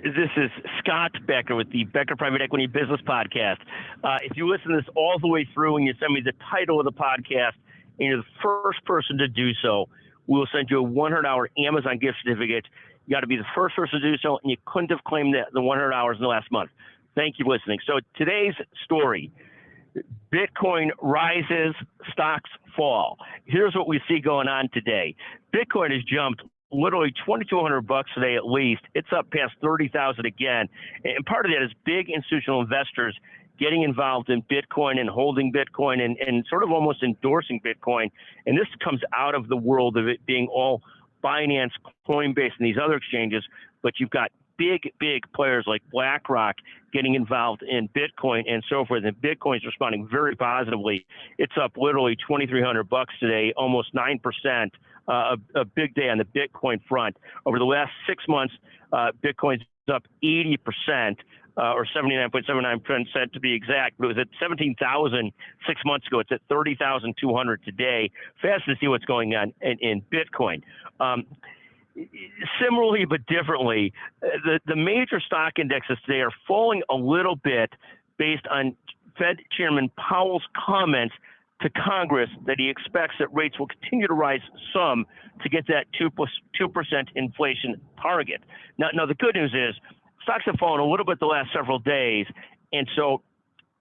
This is Scott Becker with the Becker Private Equity Business Podcast. If you listen to this all the way through and you send me the title of the podcast and you're the first person to do so, we will send you a $100 Amazon gift certificate. You got to be the first person to do so, and you couldn't have claimed the $100 in the last month. Thank you for listening. So today's story, Bitcoin rises, stocks fall. Here's what we see going on today. Bitcoin has jumped literally $2,200 today at least. It's up past 30,000 again. And part of that is big institutional investors getting involved in Bitcoin and holding Bitcoin and sort of almost endorsing Bitcoin. And this comes out of the world of it being all Binance, Coinbase, and these other exchanges. But you've got big players like BlackRock getting involved in Bitcoin and so forth. And Bitcoin's responding very positively. It's up literally $2,300 today, almost 9%. A big day on the Bitcoin front. Over the last 6 months, Bitcoin's up 80%, or 79.79% to be exact. But it was at 17,000 6 months ago. It's at 30,200 today. Fast to see what's going on in Bitcoin. Similarly but differently, the major stock indexes today are falling a little bit based on Fed Chairman Powell's comments to Congress that he expects that rates will continue to rise some to get that 2% inflation target. Now, the good news is stocks have fallen a little bit the last several days, and so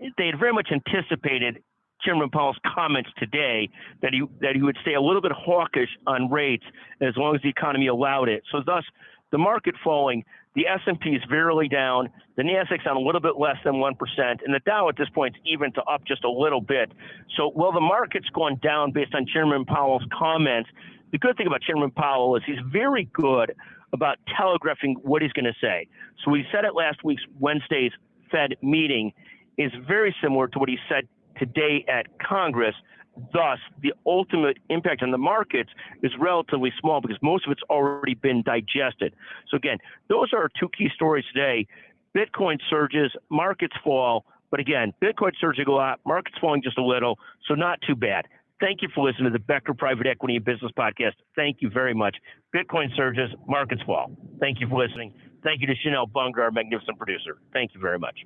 they had very much anticipated Chairman Powell's comments today that he would stay a little bit hawkish on rates as long as the economy allowed it. So thus, the market falling, the S&P is barely down, the Nasdaq's down a little bit less than 1%, and the Dow at this point is even to up just a little bit. So while the market's gone down based on Chairman Powell's comments, the good thing about Chairman Powell is he's very good about telegraphing what he's going to say. So he said at last week's Wednesday's Fed meeting is very similar to what he said today at Congress. Thus, the ultimate impact on the markets is relatively small because most of it's already been digested. So again, those are our two key stories today. Bitcoin surges, markets fall. But again, Bitcoin surging a lot, markets falling just a little, so not too bad. Thank you for listening to the Becker Private Equity and Business Podcast. Thank you very much. Bitcoin surges, markets fall. Thank you for listening. Thank you to Chanel Bunger, our magnificent producer. Thank you very much.